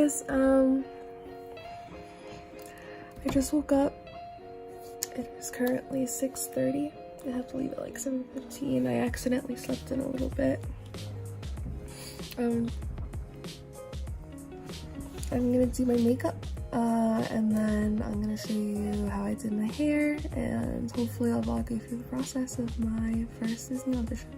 guys, I just woke up. It is currently 6:30. I have to leave at like 7:15. I accidentally slept in a little bit. I'm gonna do my makeup, and then I'm gonna show you how I did my hair, and hopefully I'll walk you through the process of my first Disney audition.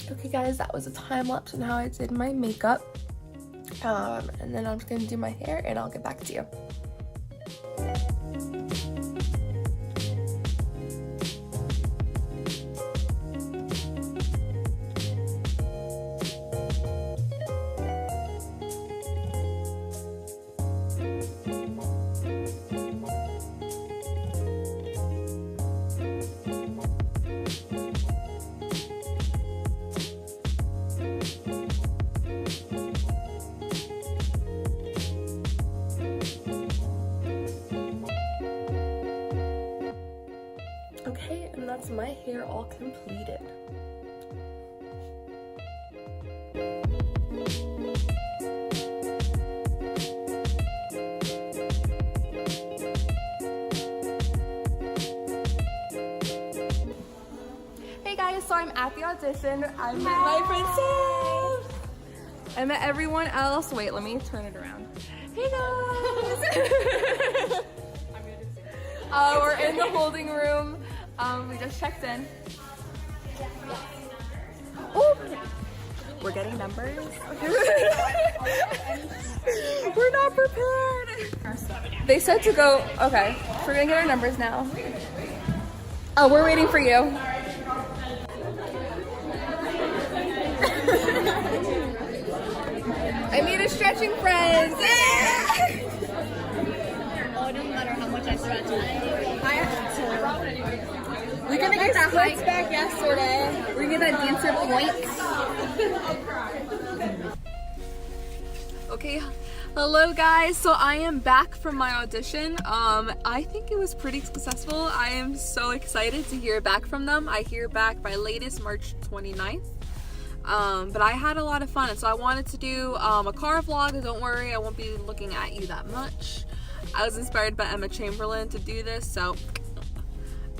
Okay guys, that was a time lapse on how I did my makeup, and then I'm just gonna do my hair and I'll get back to you. Okay, and that's my hair all completed. Hey guys, so I'm at the audition. I met my friend Sam. I met everyone else. Wait, let me turn it around. Hey guys. We're in the holding room. We just checked in. Ooh. We're getting numbers. We're not prepared. They said to go. Okay, we're gonna get our numbers now. Oh, we're waiting for you. I made a stretching friend. Oh, it doesn't matter how much I stretch. I have to. We're gonna get that height back yesterday. We're gonna get that dancer points. Okay, hello guys. So I am back from my audition. I think it was pretty successful. I am so excited to hear back from them. I hear back by latest March 29th. But I had a lot of fun, and so I wanted to do a car vlog. Don't worry, I won't be looking at you that much. I was inspired by Emma Chamberlain to do this, so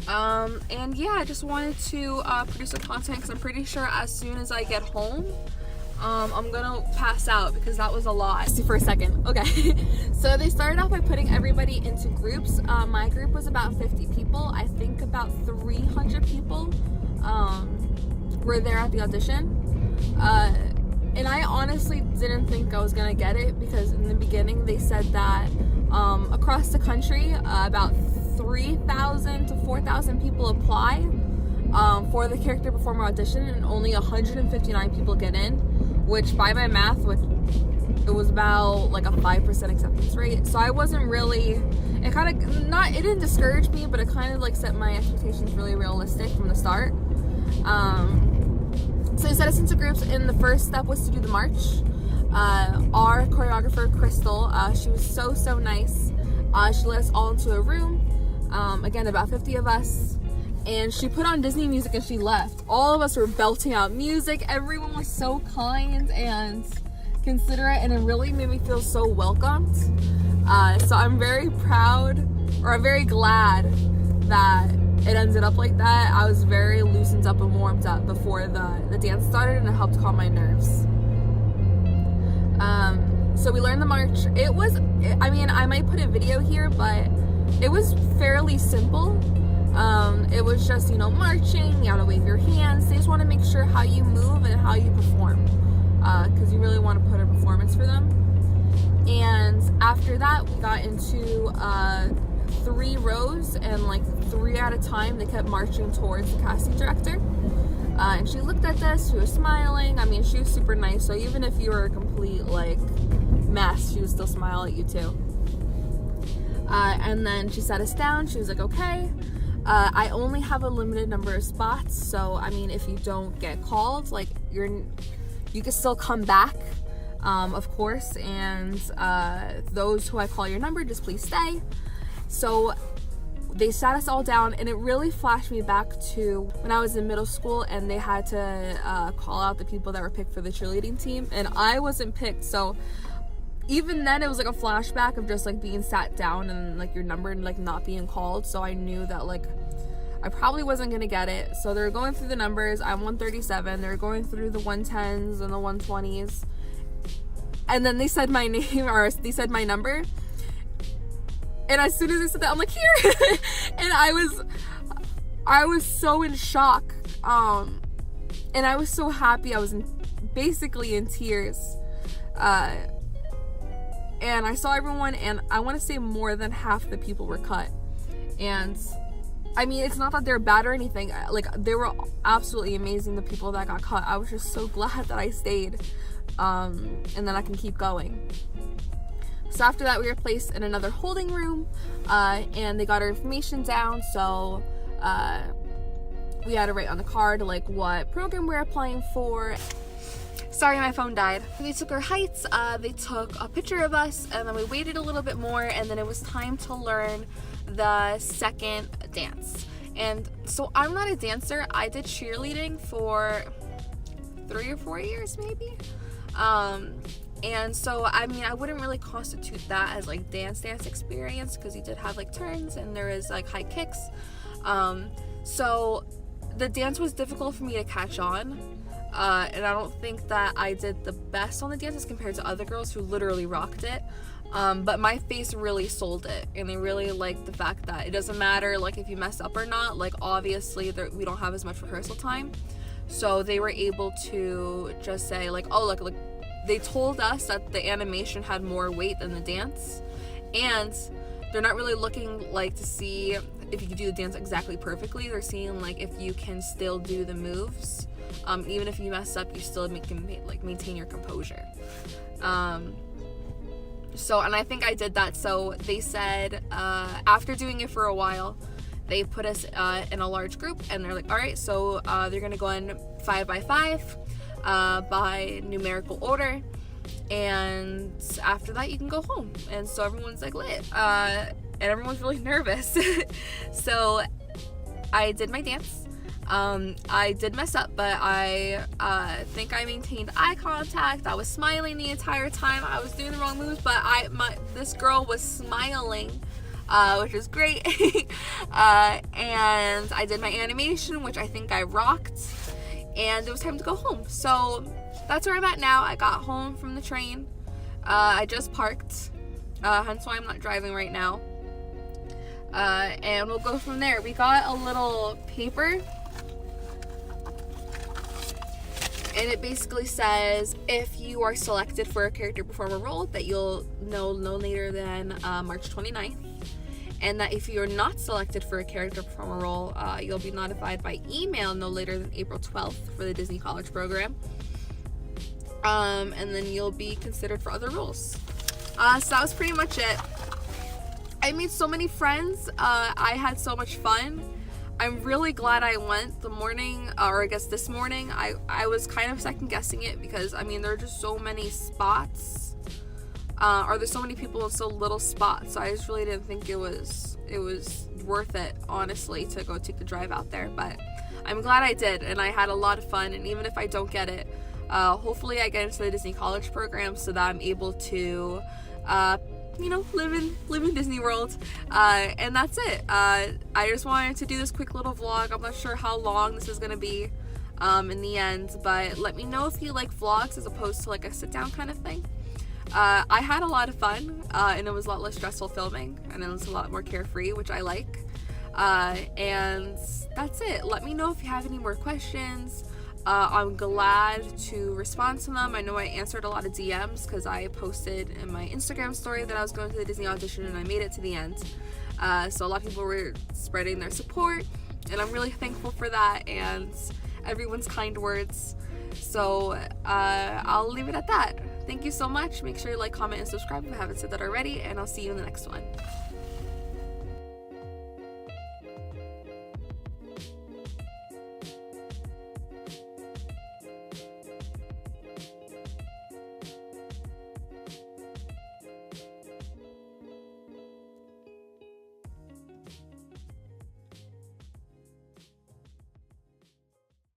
and yeah, I just wanted to produce a content because I'm pretty sure as soon as I get home, I'm gonna pass out because that was a lot. See for a second. Okay. So they started off by putting everybody into groups. My group was about 50 people. I think about 300 people were there at the audition. And I honestly didn't think I was gonna get it because in the beginning they said that across the country about 3,000 to 4,000 people apply for the character performer audition, and only 159 people get in, which by my math, it was about like a 5% acceptance rate. So I wasn't really, it kind of it didn't discourage me, but it kind of like set my expectations really realistic from the start. So they set us into groups, and the first step was to do the march. Our choreographer, Crystal, she was so nice. She let us all into a room, again, about 50 of us, and she put on Disney music and she left. All of us were belting out music. Everyone was so kind and considerate, and it really made me feel so welcomed. So I'm very proud, or I'm very glad that it ended up like that. I was very loosened up and warmed up before the dance started, and it helped calm my nerves. So we learned the march. It was, I mean, I might put a video here, but it was fairly simple. It was just, you know, marching, you gotta wave your hands. They just want to make sure how you move and how you perform, because you really want to put a performance for them. And after that, we got into 3 rows, and like 3 at a time, they kept marching towards the casting director. And she looked at this, she was smiling. I mean, she was super nice, so even if you were a complete, like, mess, she would still smile at you too. And then she sat us down, she was like, okay, I only have a limited number of spots, so, I mean, if you don't get called, like, you can still come back, of course, and those who I call your number, just please stay. So they sat us all down, and it really flashed me back to when I was in middle school and they had to call out the people that were picked for the cheerleading team, and I wasn't picked. So even then it was like a flashback of just like being sat down and like your number and like not being called. So I knew that like I probably wasn't gonna get it. So they're going through the numbers. I'm 137. They're going through the 110s and the 120s, and then they said my name, or they said my number. And as soon as I said that, I'm like, here. And I was so in shock. And I was so happy. I was basically in tears. And I saw everyone, and I want to say more than half the people were cut. And I mean, it's not that they're bad or anything. Like, they were absolutely amazing, the people that got cut. I was just so glad that I stayed. And then I can keep going. So after that, we were placed in another holding room, and they got our information down. So we had to write on the card like what program we're applying for. Sorry, my phone died. They took our heights, they took a picture of us, and then we waited a little bit more, and then it was time to learn the second dance. And so I'm not a dancer. I did cheerleading for 3 or 4 years maybe. And so, I mean, I wouldn't really constitute that as like dance experience, because you did have like turns and there is like high kicks. So the dance was difficult for me to catch on. And I don't think that I did the best on the dances compared to other girls who literally rocked it. But my face really sold it, and they really liked the fact that it doesn't matter like if you mess up or not. Like, obviously we don't have as much rehearsal time. So they were able to just say like, oh, look, they told us that the animation had more weight than the dance, and they're not really looking like to see if you can do the dance exactly perfectly. They're seeing like if you can still do the moves, even if you mess up, you still can like maintain your composure. So, and I think I did that. So they said after doing it for a while, they put us in a large group, and they're like, all right, so they're gonna go in 5 by 5 by numerical order, and after that you can go home. And so everyone's like lit, and everyone's really nervous. So I did my dance. I did mess up, but I think I maintained eye contact. I was smiling the entire time. I was doing the wrong moves, but this girl was smiling, which was great. And I did my animation, which I think I rocked, and it was time to go home. So that's where I'm at now. I got home from the train. I just parked, hence why I'm not driving right now. And we'll go from there. We got a little paper, and it basically says if you are selected for a character performer role, that you'll know no later than March 29th. And that if you're not selected for a character performer role, you'll be notified by email no later than April 12th for the Disney College program. And then you'll be considered for other roles. So that was pretty much it. I made so many friends. I had so much fun. I'm really glad I went the morning, or I guess this morning. I was kind of second guessing it, because I mean there are just so many spots. Or there's so many people in so little spots, so I just really didn't think it was worth it, honestly, to go take the drive out there. But I'm glad I did, and I had a lot of fun. And even if I don't get it, hopefully I get into the Disney College program so that I'm able to live in Disney World. And that's it. I just wanted to do this quick little vlog. I'm not sure how long this is gonna be in the end, but let me know if you like vlogs as opposed to like a sit down kind of thing. I had a lot of fun, and it was a lot less stressful filming, and it was a lot more carefree, which I like. And that's it. Let me know if you have any more questions. I'm glad to respond to them. I know I answered a lot of DMs because I posted in my Instagram story that I was going to the Disney audition, and I made it to the end. So a lot of people were spreading their support, and I'm really thankful for that. And everyone's kind words. So I'll leave it at that. Thank you so much. Make sure you like, comment, and subscribe if you haven't said that already, and I'll see you in the next one.